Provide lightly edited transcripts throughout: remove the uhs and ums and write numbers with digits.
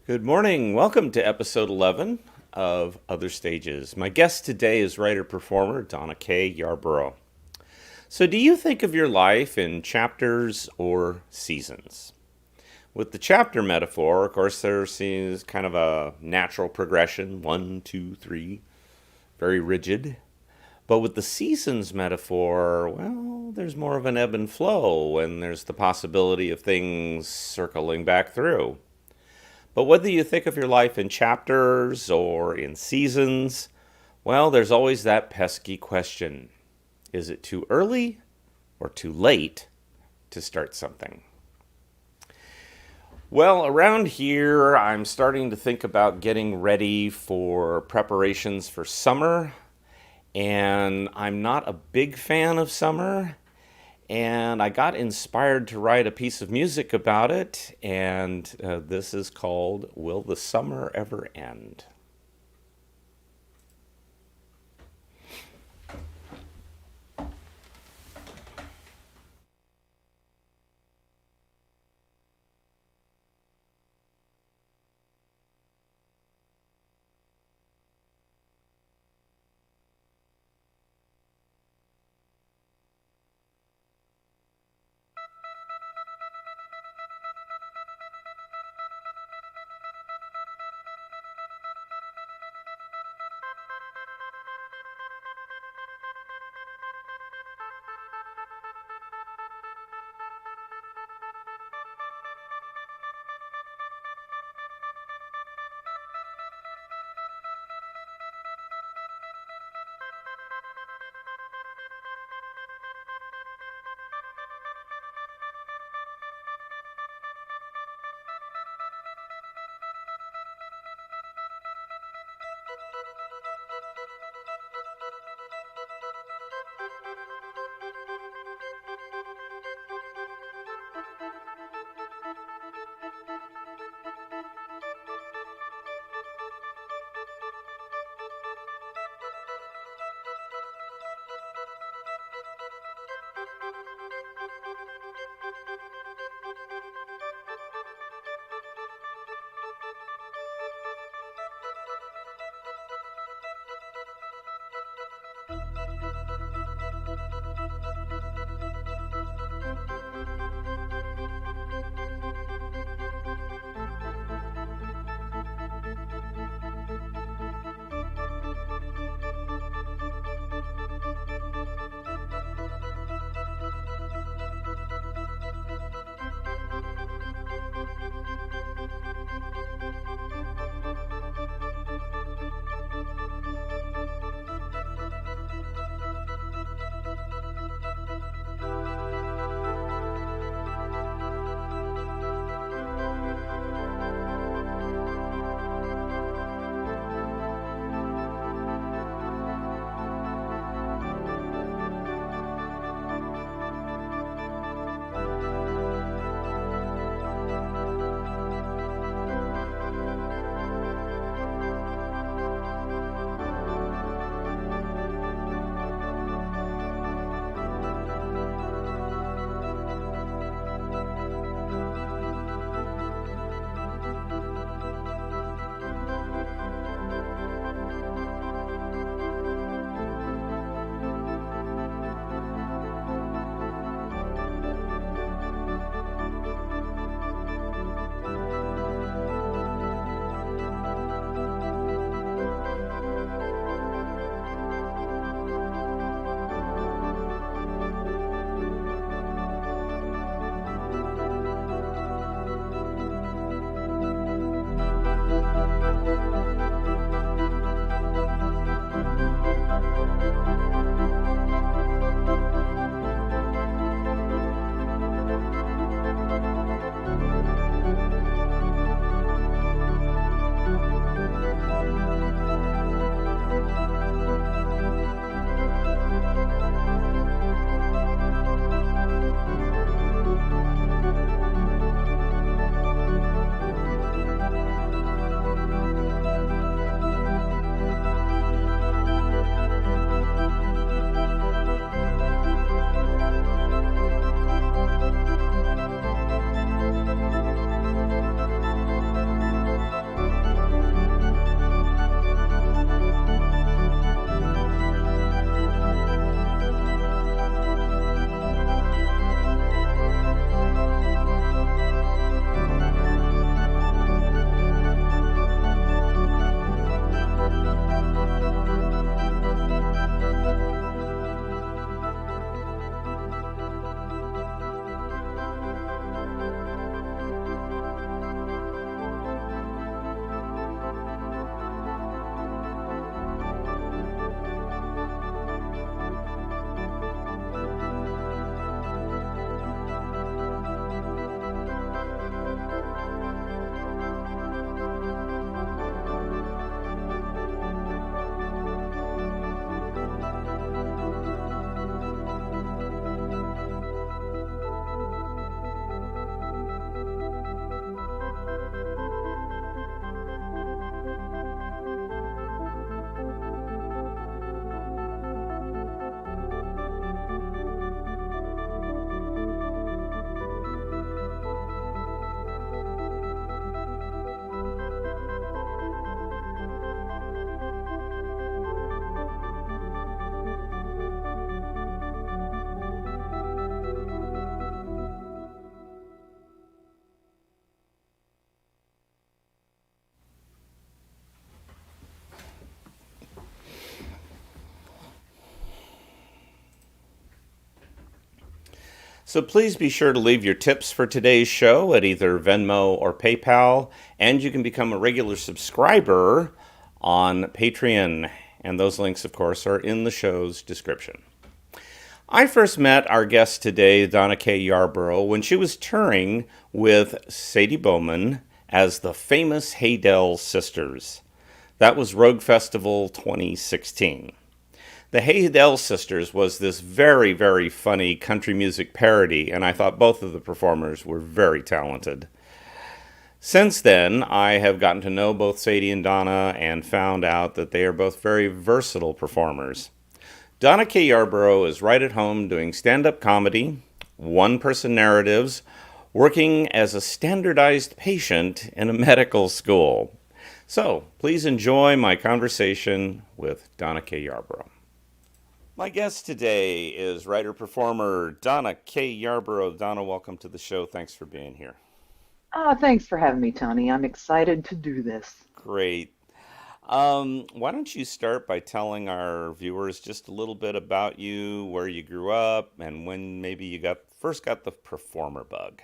Good morning. Welcome to episode 11 of Other Stages. My guest today is writer performer Donna Kay Yarborough. So, do you think of your life in chapters or seasons? With the chapter metaphor, of course, there seems kind of a natural progression one, two, three, very rigid. But with the seasons metaphor, well, there's more of an ebb and flow, and there's the possibility of things circling back through. But whether you think of your life in chapters or in seasons, well, there's always that pesky question. Is it too early or too late to start something? Well, around here, I'm starting to think about getting ready for preparations for summer, and I'm not a big fan of summer. And I got inspired to write a piece of music about it, and this is called Will the Summer Ever End? So please be sure to leave your tips for today's show at either Venmo or PayPal, and you can become a regular subscriber on Patreon. And those links, of course, are in the show's description. I first met our guest today, Donna Kay Yarborough, when she was touring with Sadie Bowman as the famous Haydell Sisters. That was Rogue Festival 2016. The Haydell Sisters was this very, very funny country music parody, and I thought both of the performers were very talented. Since then, I have gotten to know both Sadie and Donna and found out that they are both very versatile performers. Donna Kay Yarborough is right at home doing stand-up comedy, one-person narratives, working as a standardized patient in a medical school. So, please enjoy my conversation with Donna Kay Yarborough. My guest today is writer-performer Donna Kay Yarborough. Donna, welcome to the show. Thanks for being here. Thanks for having me, Tony. I'm excited to do this. Great. Why don't you start by telling our viewers just a little bit about you, where you grew up, and when maybe you first got the performer bug?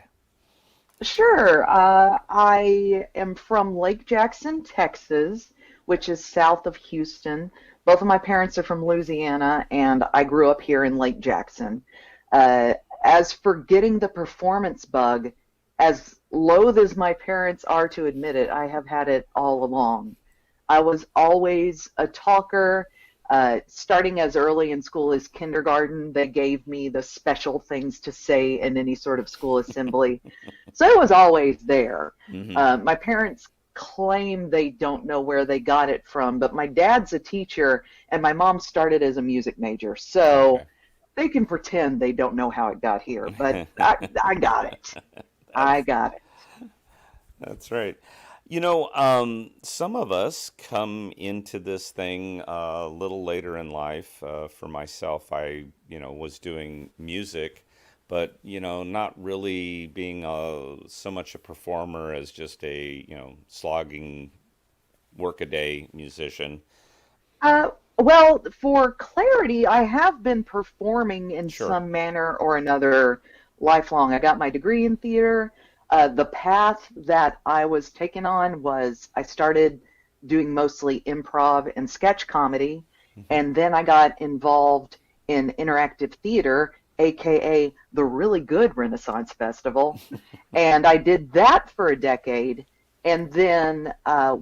Sure. I am from Lake Jackson, Texas, which is south of Houston. Both of my parents are from Louisiana, and I grew up here in Lake Jackson. As for getting the performance bug, as loath as my parents are to admit it, I have had it all along. I was always a talker. Starting as early in school as kindergarten, they gave me the special things to say in any sort of school assembly. So it was always there. My parents claim they don't know where they got it from, but my dad's a teacher and my mom started as a music major. So Okay. they can pretend they don't know how it got here, but I got it. I got it. That's right. Some of us come into this thing a little later in life. For myself, I was doing music, but, not really being so much a performer as just a slogging workaday musician. Well, for clarity, I have been performing in Sure. some manner or another lifelong. I got my degree in theater. The path that I was taken on was I started doing mostly improv and sketch comedy, and then I got involved in interactive theater, aka the really good Renaissance Festival, and I did that for a decade. And then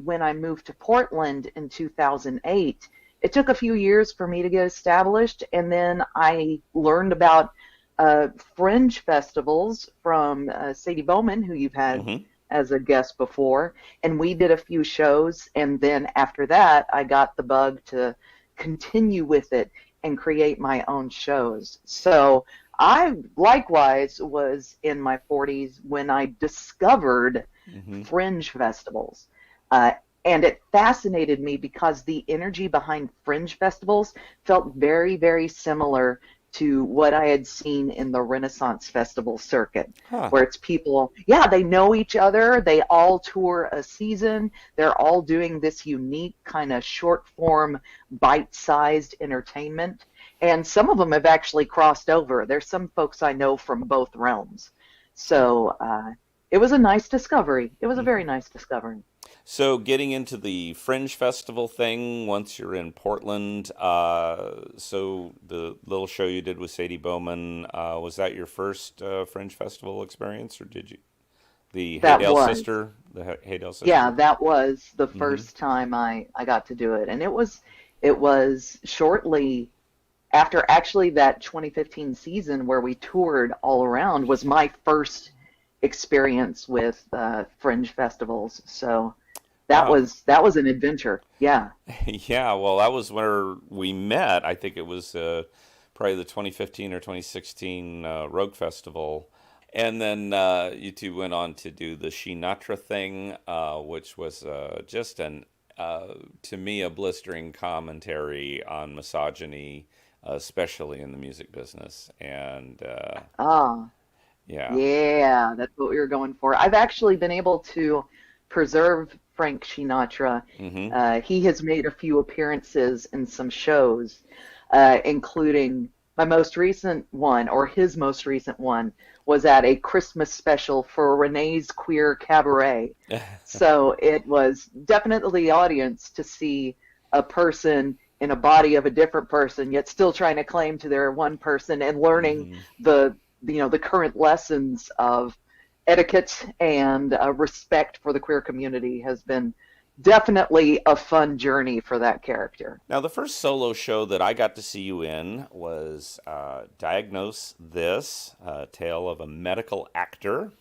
when I moved to Portland in 2008, it took a few years for me to get established, and then I learned about fringe festivals from Sadie Bowman, who you've had hmm as a guest before, and we did a few shows, and then after that, I got the bug to continue with it and create my own shows. So I likewise was in my 40s when I discovered hmm fringe festivals. Uh, and it fascinated me because the energy behind fringe festivals felt very, very similar to what I had seen in the Renaissance Festival circuit, Huh. where it's people, yeah, they know each other, they all tour a season, they're all doing this unique kind of short form, bite sized entertainment. And some of them have actually crossed over. There's some folks I know from both realms. So it was a nice discovery. It was a very nice discovery. So getting into the Fringe Festival thing once you're in Portland, so the little show you did with Sadie Bowman, was that your first Fringe Festival experience, or did you the That Haydell was. sister, Haydell Yeah, sisters? that was the hmm first time I got to do it. And it was shortly after actually that 2015 season where we toured all around was my first experience with fringe festivals. So Wow. that was an adventure. Yeah. Yeah, well, that was where we met. I think it was probably the 2015 or 2016 Rogue Festival. And then you two went on to do the Shinatra thing, which was just to me, a blistering commentary on misogyny, especially in the music business. And Ah, yeah. yeah, that's what we were going for. I've actually been able to preserve Frank Sinatra. hmm He has made a few appearances in some shows, including My most recent one, or his most recent one, was at a Christmas special for Renee's Queer Cabaret. So it was definitely the audience to see a person in a body of a different person, yet still trying to claim to their one person and learning Hmm. the current lessons of etiquette and respect for the queer community has been definitely a fun journey for that character. Now, the first solo show that I got to see you in was Diagnose This, a tale of a medical actor.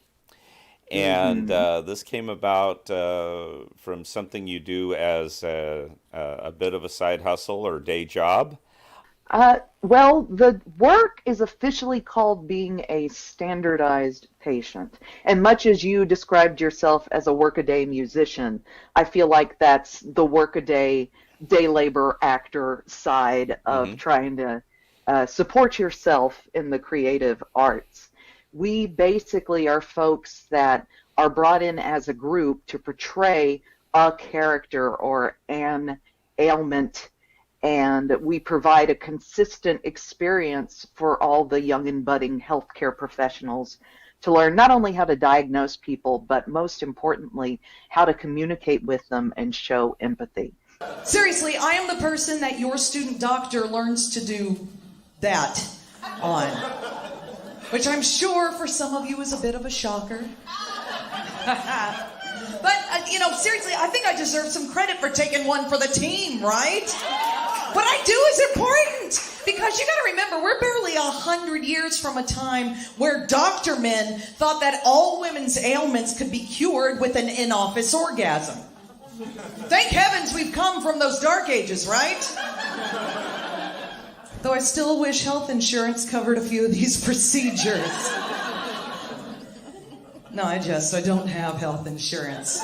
And Hmm. this came about from something you do as a bit of a side hustle or day job. Well, the work is officially called being a standardized patient. And much as you described yourself as a workaday musician, I feel like that's the workaday, day labor actor side of Hmm. trying to support yourself in the creative arts. We basically are folks that are brought in as a group to portray a character or an ailment, and we provide a consistent experience for all the young and budding healthcare professionals to learn not only how to diagnose people, but most importantly, how to communicate with them and show empathy. Seriously, I am the person that your student doctor learns to do that on, which I'm sure for some of you is a bit of a shocker. But, seriously, I think I deserve some credit for taking one for the team, right? What I do is important because you got to remember, we're barely 100 years from a time where doctor men thought that all women's ailments could be cured with an in-office orgasm. Thank heavens we've come from those dark ages, right? Though I still wish health insurance covered a few of these procedures. No, I don't have health insurance.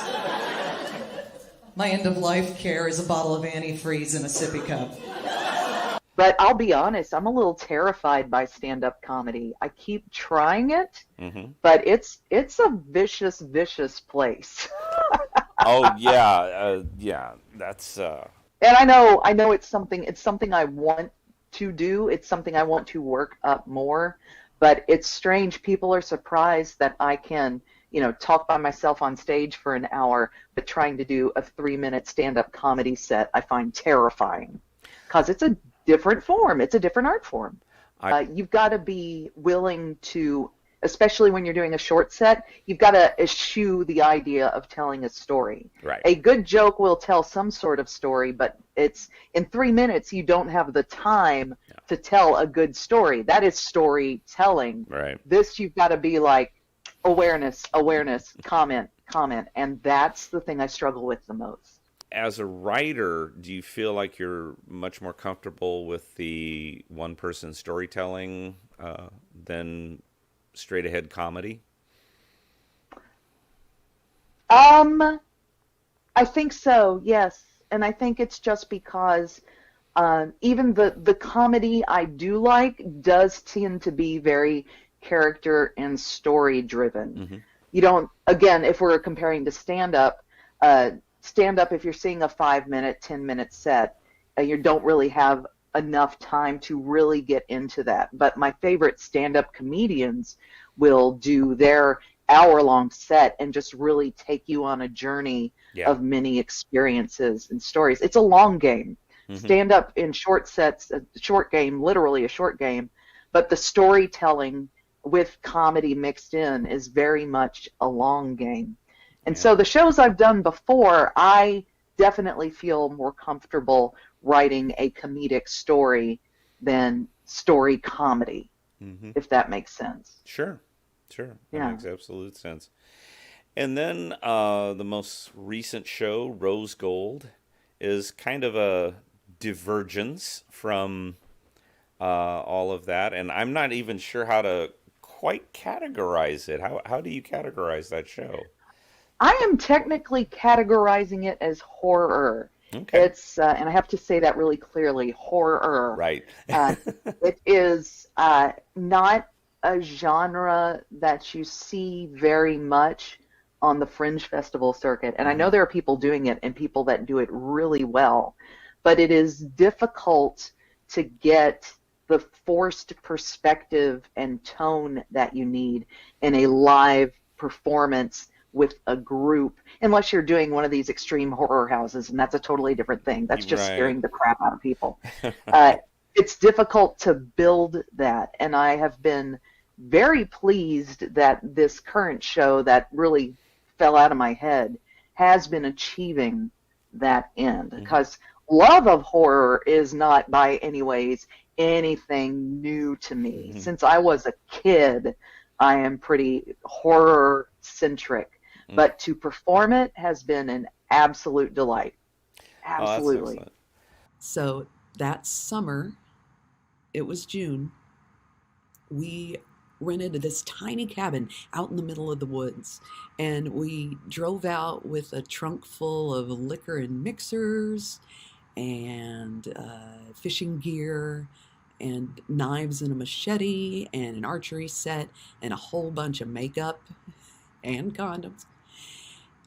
My end-of-life care is a bottle of antifreeze and a sippy cup. But I'll be honest, I'm a little terrified by stand-up comedy. I keep trying it, Hmm. but it's a vicious, vicious place. Oh yeah, yeah. That's And I know it's something I want to do. It's something I want to work up more, but it's strange. People are surprised that I can, talk by myself on stage for an hour, but trying to do a 3-minute stand-up comedy set, I find terrifying because it's a different form. It's a different art form. I. You've got to be willing to, especially when you're doing a short set, you've got to eschew the idea of telling a story. Right. A good joke will tell some sort of story, but it's in 3 minutes you don't have the time to tell a good story. That is storytelling. Right. This you've got to be like awareness, awareness, comment, comment, and that's the thing I struggle with the most. As a writer, do you feel like you're much more comfortable with the one-person storytelling than straight-ahead comedy? I think so, yes. And I think it's just because even the comedy I do like does tend to be very character and story driven. Hmm. You don't, again, if we're comparing to stand up, if you're seeing a 5-minute, 10-minute set, you don't really have enough time to really get into that. But my favorite stand up comedians will do their hour-long set and just really take you on a journey Yeah. of many experiences and stories. It's a long game. Hmm. Stand up in short sets, a short game, literally a short game, but the storytelling with comedy mixed in is very much a long game. And Yeah. so the shows I've done before, I definitely feel more comfortable writing a comedic story than story comedy, Hmm. if that makes sense. Sure. Sure. That Yeah. makes absolute sense. And then the most recent show, Rose Gold, is kind of a divergence from all of that, and I'm not even sure how to quite categorize it. How do you categorize that show? I am technically categorizing it as horror. Okay. It's, and I have to say that really clearly, horror. Right. Uh, it is not a genre that you see very much on the fringe festival circuit. And I Hmm. know there are people doing it and people that do it really well, but it is difficult to get the forced perspective and tone that you need in a live performance with a group, unless you're doing one of these extreme horror houses, and that's a totally different thing. That's just Right. scaring the crap out of people. It's difficult to build that, and I have been very pleased that this current show that really fell out of my head has been achieving that end, because love of horror is not by any ways anything new to me. Since I was a kid, I am pretty horror centric, but to perform it has been an absolute delight. Oh, that's Absolutely. excellent. So that summer, it was June, we rented this tiny cabin out in the middle of the woods, and we drove out with a trunk full of liquor and mixers and fishing gear and knives and a machete and an archery set and a whole bunch of makeup and condoms.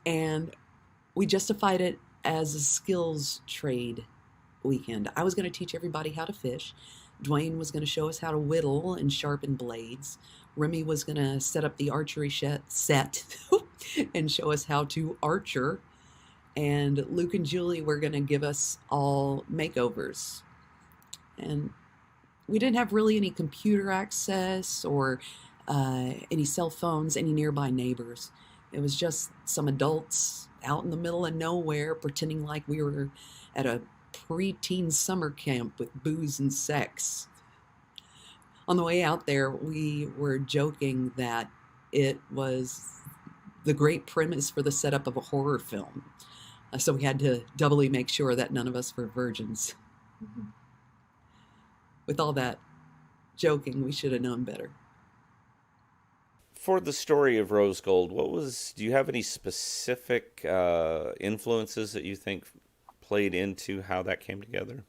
And we justified it as a skills trade weekend. I was going to teach everybody how to fish. Dwayne was going to show us how to whittle and sharpen blades. Remy was going to set up the archery set and show us how to archer. And Luke and Julie were going to give us all makeovers. And we didn't have really any computer access or any cell phones, any nearby neighbors. It was just some adults out in the middle of nowhere pretending like we were at a preteen summer camp with booze and sex. On the way out there, we were joking that it was the great premise for the setup of a horror film. So we had to doubly make sure that none of us were virgins. With all that joking, we should have known better. For the story of Rose Gold, do you have any specific influences that you think played into how that came together?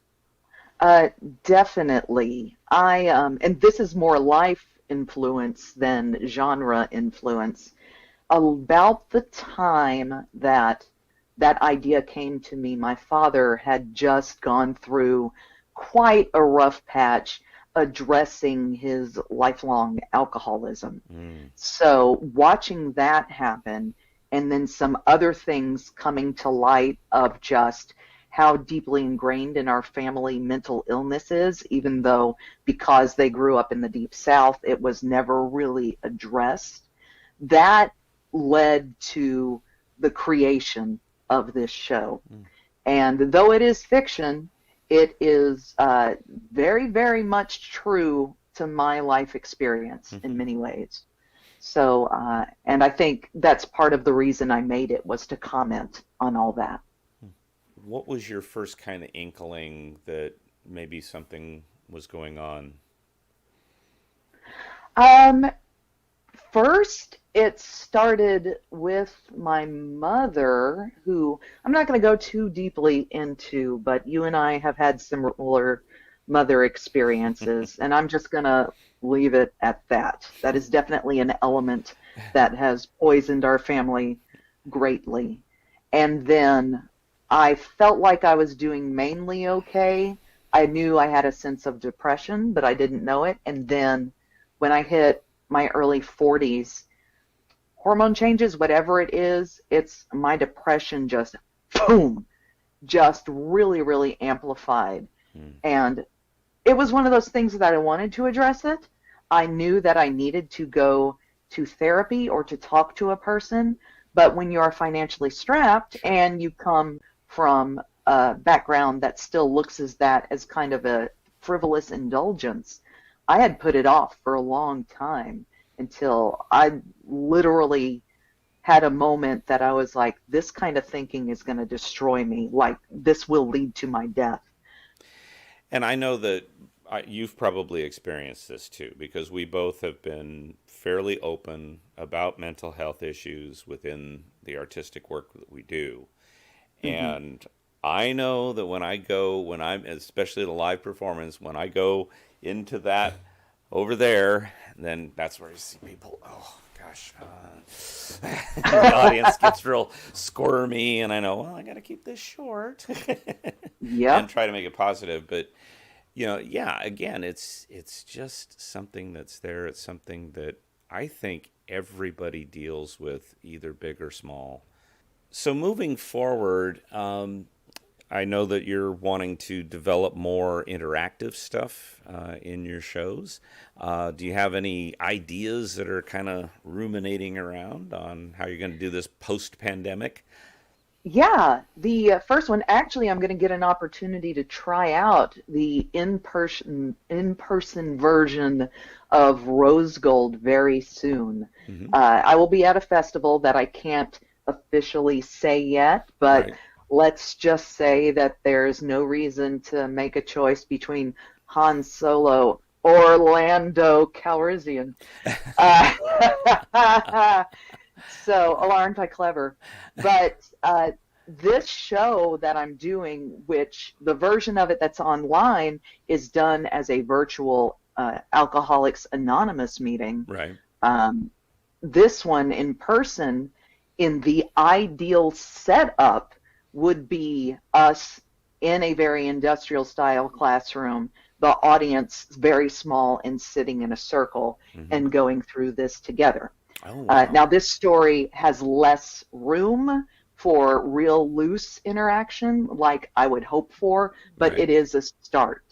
Definitely. And this is more life influence than genre influence. About the time that idea came to me, my father had just gone through quite a rough patch addressing his lifelong alcoholism. So watching that happen, and then some other things coming to light of just how deeply ingrained in our family mental illness is, even though because they grew up in the Deep South, it was never really addressed. That led to the creation of this show. And though it is fiction, it is very, very much true to my life experience in many ways. So, and I think that's part of the reason I made it, was to comment on all that. What was your first kind of inkling that maybe something was going on? First, it started with my mother, who I'm not going to go too deeply into, but you and I have had similar mother experiences, and I'm just going to leave it at that. That is definitely an element that has poisoned our family greatly. And then I felt like I was doing mainly okay. I knew I had a sense of depression, but I didn't know it. And then when I hit my early 40s, hormone changes, whatever it is, it's my depression just boom, just really, really amplified. And it was one of those things that I wanted to address it. I knew that I needed to go to therapy or to talk to a person, but when you are financially strapped and you come from a background that still looks as kind of a frivolous indulgence, I had put it off for a long time until I literally had a moment that I was like, this kind of thinking is going to destroy me. Like, this will lead to my death. And I know that you've probably experienced this too, because we both have been fairly open about mental health issues within the artistic work that we do. And I know that when I'm, especially the live performance, when I go into that over there, then that's where you see people, oh gosh, the audience gets real squirmy, and I know, well, I got to keep this short. Yeah. And try to make it positive. But Yeah, again, it's just something that's there. It's something that I think everybody deals with, either big or small. So moving forward, I know that you're wanting to develop more interactive stuff in your shows. Do you have any ideas that are kind of ruminating around on how you're going to do this post-pandemic? Yeah, the first one, actually, I'm going to get an opportunity to try out the in-person version of Rose Gold very soon. Hmm. I will be at a festival that I can't officially say yet, but Right. let's just say that there's no reason to make a choice between Han Solo or Lando Calrissian. Uh, So, oh, aren't I clever? But this show that I'm doing, which the version of it that's online is done as a virtual Alcoholics Anonymous meeting. Right. Um, this one in person, in the ideal setup, would be us in a very industrial style classroom, the audience very small and sitting in a circle Hmm. and going through this together. Oh, wow. Now, this story has less room for real loose interaction, like I would hope for, but Right. it is a start.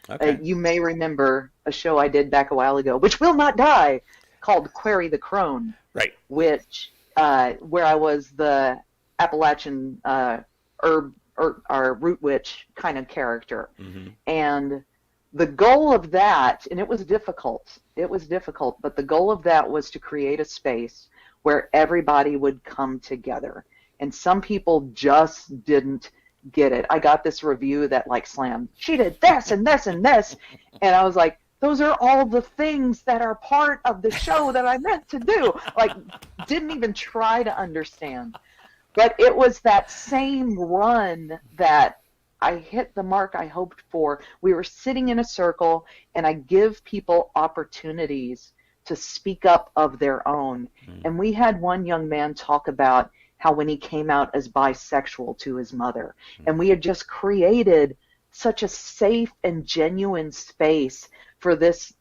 Okay. You may remember a show I did back a while ago, which will not die, called Query the Crone, Right. which where I was the Appalachian herb or root witch kind of character. Hmm. And the goal of that, and it was difficult, but the goal of that was to create a space where everybody would come together. And some people just didn't get it. I got this review that like slammed, she did this and this and this. And I was like, those are all the things that are part of the show that I meant to do. Like, didn't even try to understand. But it was that same run that I hit the mark I hoped for. We were sitting in a circle, and I give people opportunities to speak up of their own. And we had one young man talk about how when he came out as bisexual to his mother, and we had just created such a safe and genuine space for this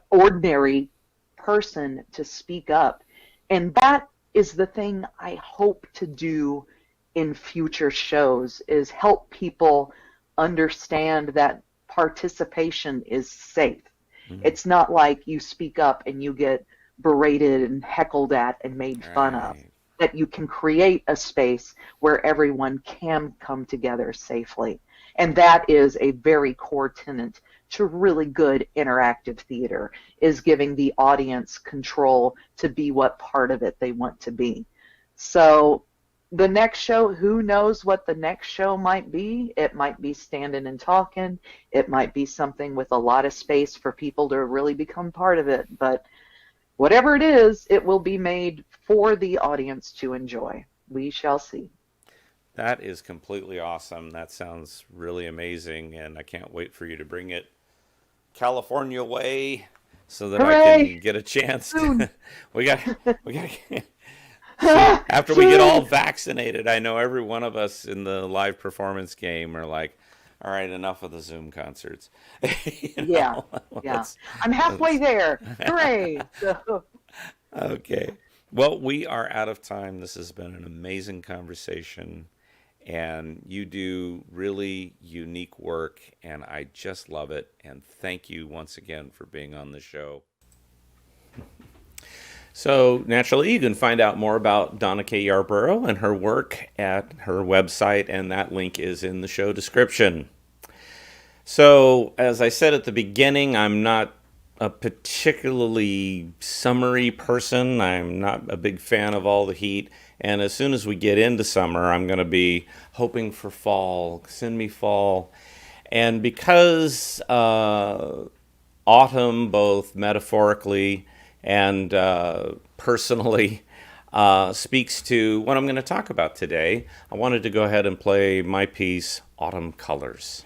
ordinary person to speak up. And that is the thing I hope to do in future shows, is help people understand that participation is safe. Hmm. It's not like you speak up and you get berated and heckled at and made fun of. Right. That you can create a space where everyone can come together safely. And that is a very core tenet to really good interactive theater, is giving the audience control to be what part of it they want to be. So the next show, who knows what the next show might be? It might be standing and talking. It might be something with a lot of space for people to really become part of it. But whatever it is, it will be made for the audience to enjoy. We shall see. That is completely awesome. That sounds really amazing, and I can't wait for you to bring it California way so that I Hooray! can get a chance Soon. to. We got. So after we get all Soon. vaccinated, I know every one of us in the live performance game are like, "All right, enough of the Zoom concerts." You Yeah, know, yeah. let's, I'm halfway let's. there. Hooray! So, Okay. Well, we are out of time. This has been an amazing conversation, and you do really unique work, and I just love it. And thank you once again for being on the show. So, naturally, you can find out more about Donna Kay Yarborough and her work at her website, and that link is in the show description. So, as I said at the beginning, I'm not a particularly summery person. I'm not a big fan of all the heat. And as soon as we get into summer, I'm going to be hoping for fall. Send me fall. And because autumn, both metaphorically and personally, speaks to what I'm going to talk about today, I wanted to go ahead and play my piece, Autumn Colors.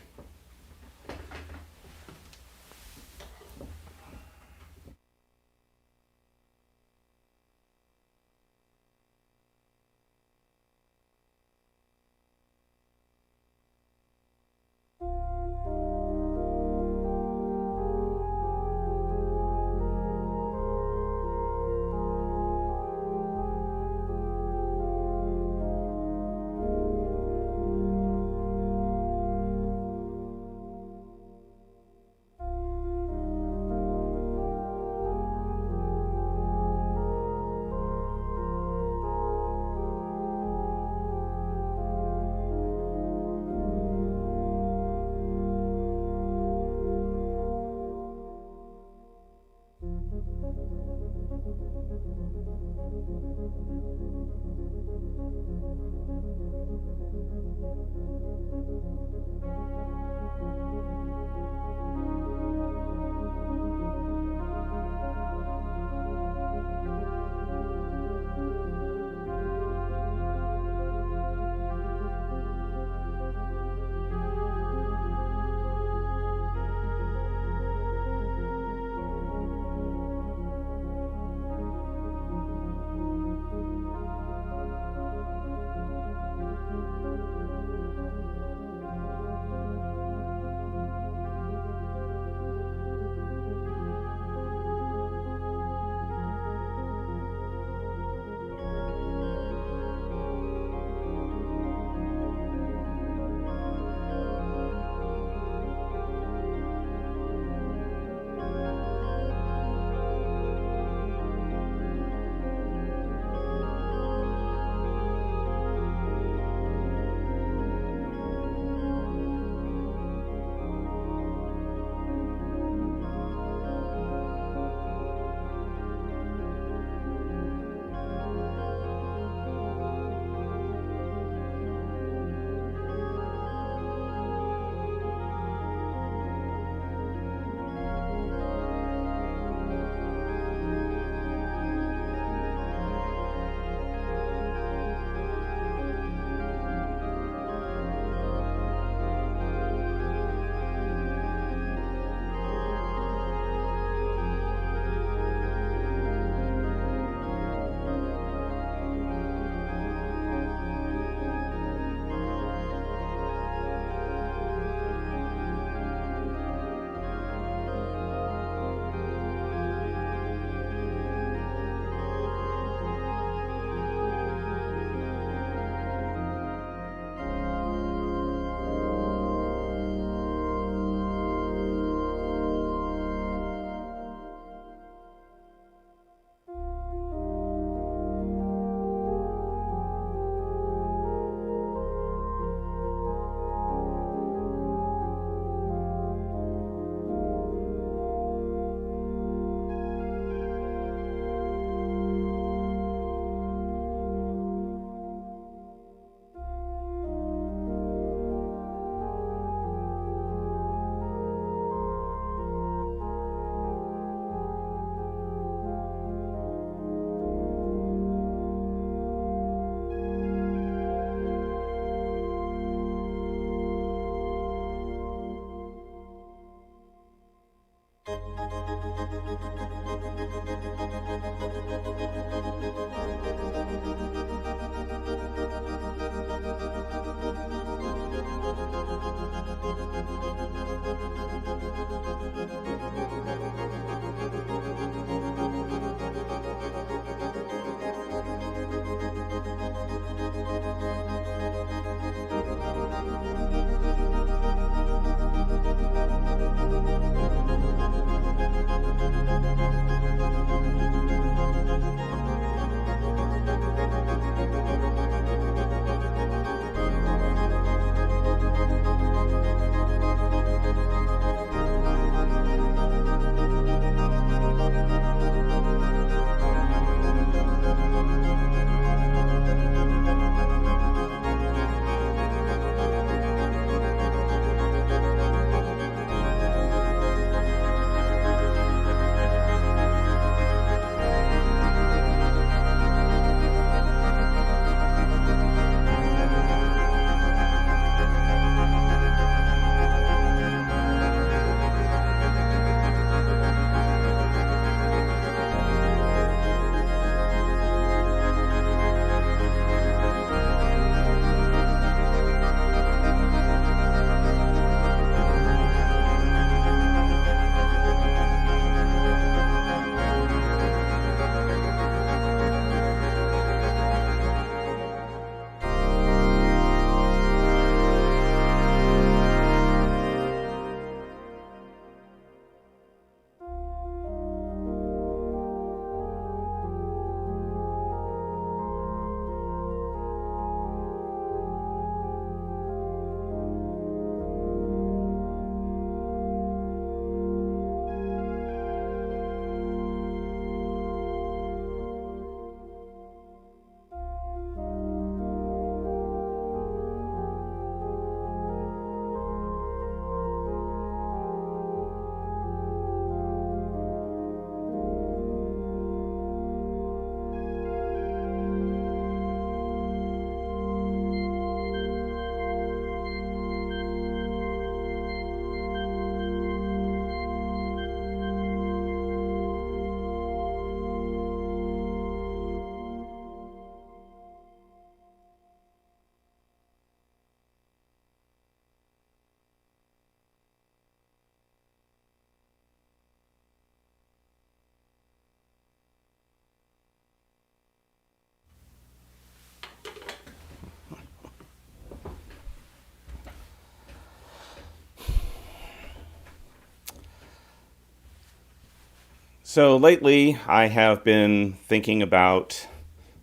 So lately, I have been thinking about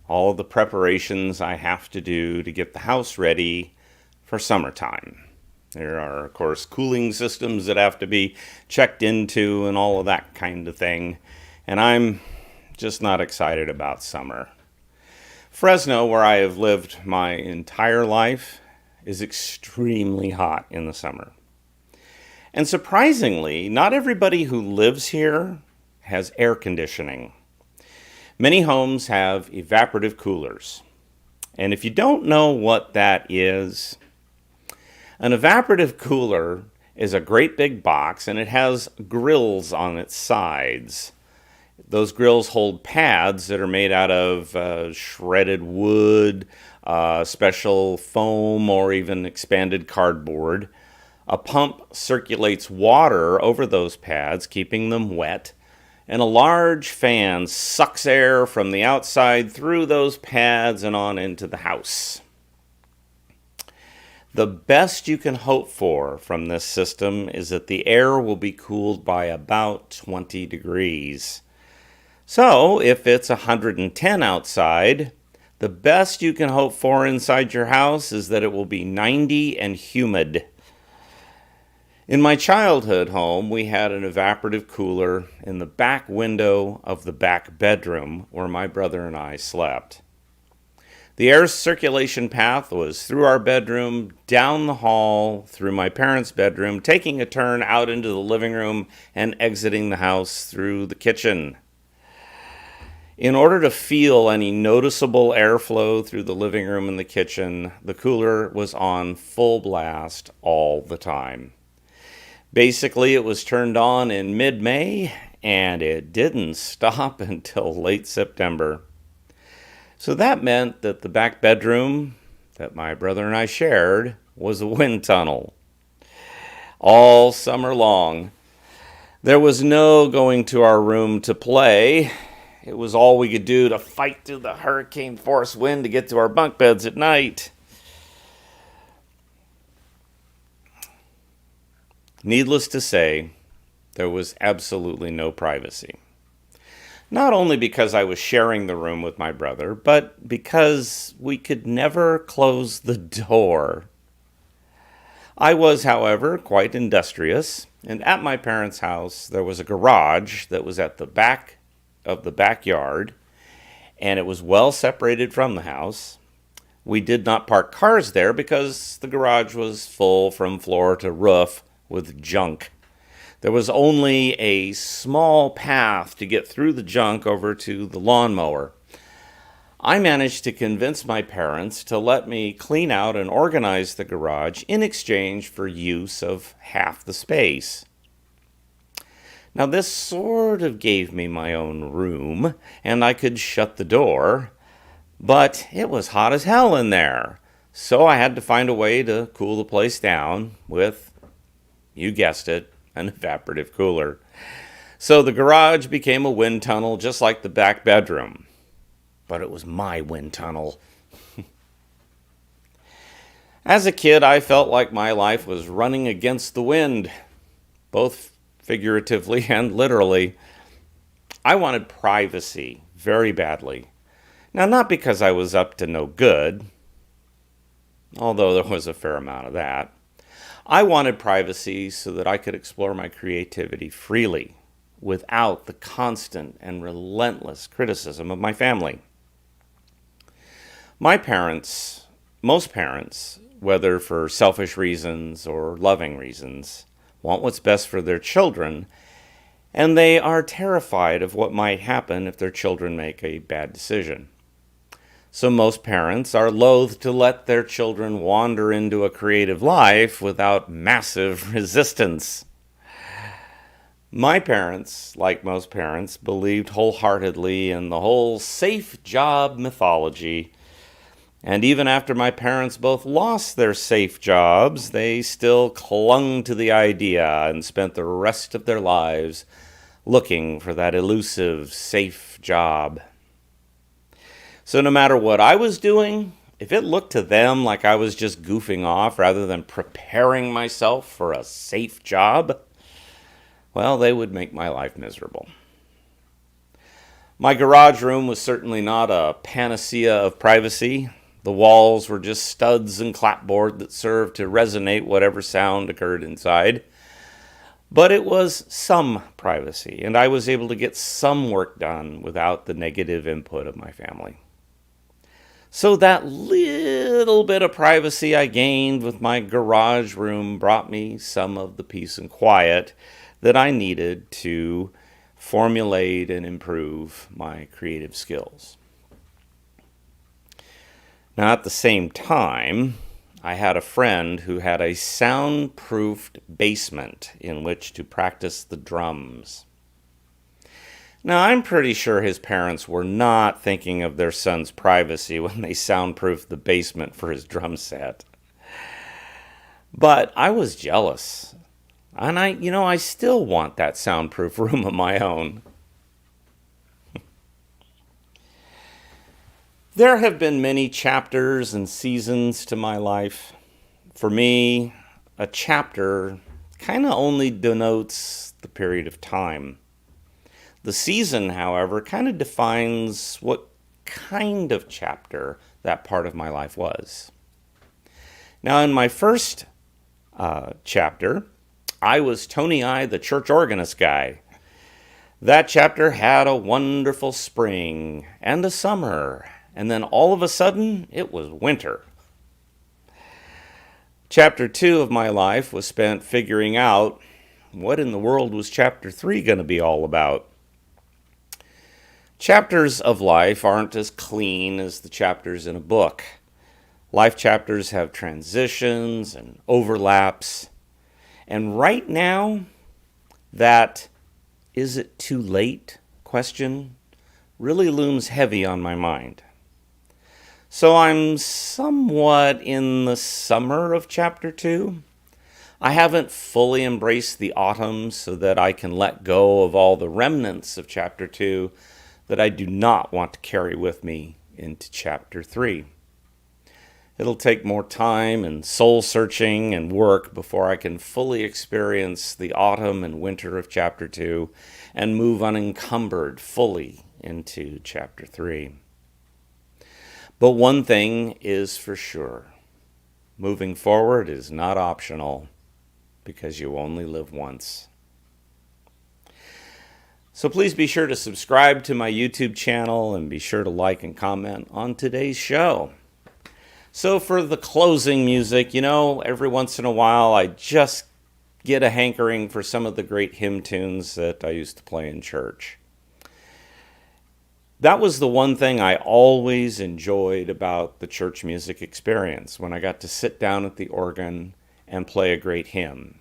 all the preparations I have to do to get the house ready for summertime. There are, of course, cooling systems that have to be checked into and all of that kind of thing. And I'm just not excited about summer. Fresno, where I have lived my entire life, is extremely hot in the summer. And surprisingly, not everybody who lives here has air conditioning. Many homes have evaporative coolers. And if you don't know what that is, an evaporative cooler is a great big box and it has grills on its sides. Those grills hold pads that are made out of shredded wood, special foam, or even expanded cardboard. A pump circulates water over those pads, keeping them wet, and a large fan sucks air from the outside through those pads and on into the house. The best you can hope for from this system is that the air will be cooled by about 20 degrees. So, if it's 110 outside, the best you can hope for inside your house is that it will be 90 and humid. In my childhood home, we had an evaporative cooler in the back window of the back bedroom where my brother and I slept. The air circulation path was through our bedroom, down the hall, through my parents' bedroom, taking a turn out into the living room and exiting the house through the kitchen. In order to feel any noticeable airflow through the living room and the kitchen, the cooler was on full blast all the time. Basically, it was turned on in mid-May, and it didn't stop until late September. So that meant that the back bedroom that my brother and I shared was a wind tunnel. All summer long, there was no going to our room to play. It was all we could do to fight through the hurricane force wind to get to our bunk beds at night. Needless to say, there was absolutely no privacy. Not only because I was sharing the room with my brother, but because we could never close the door. I was, however, quite industrious, and at my parents' house there was a garage that was at the back of the backyard, and it was well separated from the house. We did not park cars there because the garage was full from floor to roof with junk. There was only a small path to get through the junk over to the lawnmower. I managed to convince my parents to let me clean out and organize the garage in exchange for use of half the space. Now, this sort of gave me my own room, and I could shut the door, but it was hot as hell in there, so I had to find a way to cool the place down with, you guessed it, an evaporative cooler. So the garage became a wind tunnel just like the back bedroom, but it was my wind tunnel. As a kid, I felt like my life was running against the wind, both figuratively and literally. I wanted privacy very badly. Now, not because I was up to no good, although there was a fair amount of that. I wanted privacy so that I could explore my creativity freely without the constant and relentless criticism of my family. Most parents, whether for selfish reasons or loving reasons, want what's best for their children, and they are terrified of what might happen if their children make a bad decision. So most parents are loath to let their children wander into a creative life without massive resistance. My parents, like most parents, believed wholeheartedly in the whole safe job mythology. And even after my parents both lost their safe jobs, they still clung to the idea and spent the rest of their lives looking for that elusive, safe job. So no matter what I was doing, if it looked to them like I was just goofing off rather than preparing myself for a safe job, well, they would make my life miserable. My garage room was certainly not a panacea of privacy. The walls were just studs and clapboard that served to resonate whatever sound occurred inside. But it was some privacy, and I was able to get some work done without the negative input of my family. So that little bit of privacy I gained with my garage room brought me some of the peace and quiet that I needed to formulate and improve my creative skills. Now, at the same time, I had a friend who had a soundproofed basement in which to practice the drums. Now, I'm pretty sure his parents were not thinking of their son's privacy when they soundproofed the basement for his drum set. But I was jealous. And I still want that soundproof room of my own. There have been many chapters and seasons to my life. For me, a chapter kind of only denotes the period of time. The season, however, kind of defines what kind of chapter that part of my life was. Now, in my first chapter, I was Tony the church organist guy. That chapter had a wonderful spring and a summer, and then all of a sudden, it was winter. Chapter 2 of my life was spent figuring out what in the world was chapter 3 going to be all about. Chapters of life aren't as clean as the chapters in a book. Life chapters have transitions and overlaps. And right now, that "is it too late?" question really looms heavy on my mind. So I'm somewhat in the summer of chapter 2. I haven't fully embraced the autumn so that I can let go of all the remnants of chapter 2 that I do not want to carry with me into chapter 3. It'll take more time and soul searching and work before I can fully experience the autumn and winter of chapter 2 and move unencumbered fully into chapter 3. But one thing is for sure. Moving forward is not optional because you only live once. So please be sure to subscribe to my YouTube channel and be sure to like and comment on today's show. So for the closing music, every once in a while I just get a hankering for some of the great hymn tunes that I used to play in church. That was the one thing I always enjoyed about the church music experience, when I got to sit down at the organ and play a great hymn.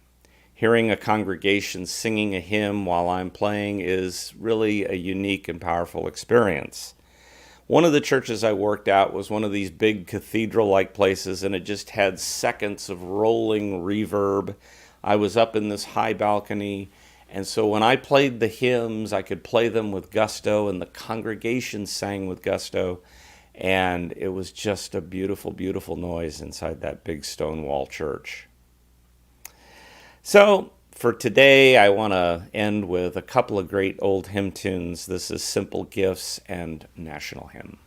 Hearing a congregation singing a hymn while I'm playing is really a unique and powerful experience. One of the churches I worked at was one of these big cathedral-like places, and it just had seconds of rolling reverb. I was up in this high balcony, and so when I played the hymns, I could play them with gusto, and the congregation sang with gusto, and it was just a beautiful, beautiful noise inside that big stone wall church. So for today, I want to end with a couple of great old hymn tunes. This is Simple Gifts and National Hymn.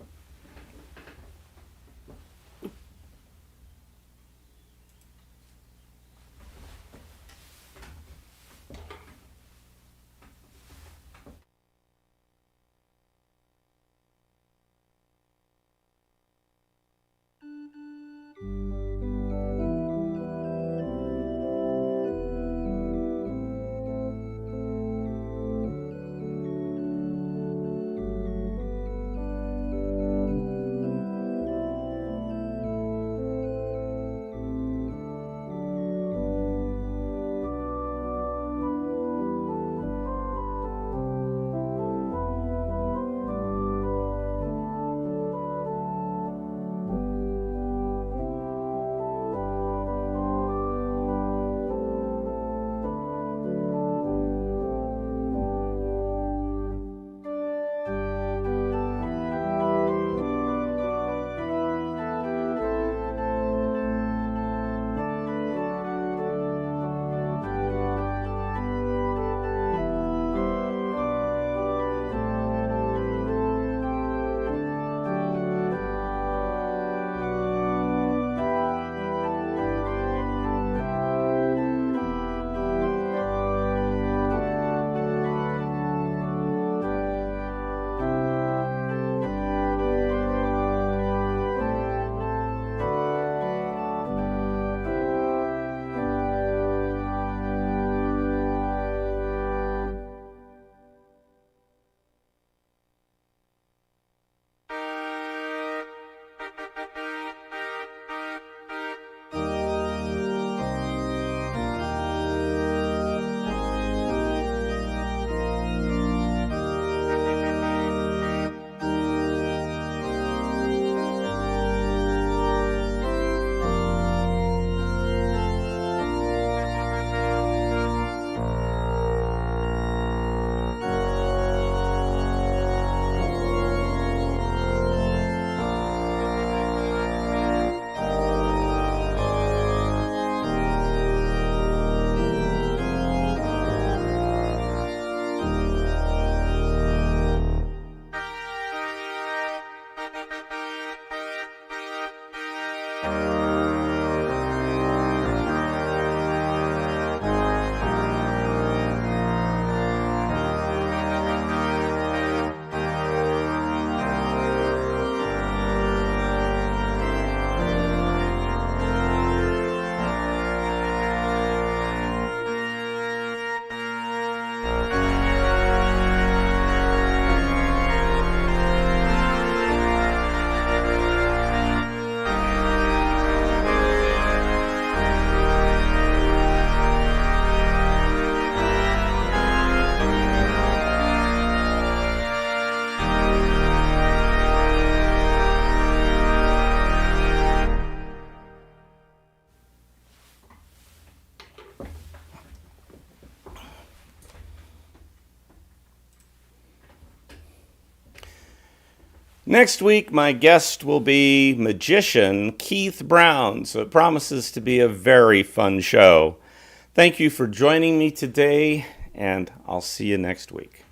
Next week, my guest will be magician Keith Brown, so it promises to be a very fun show. Thank you for joining me today, and I'll see you next week.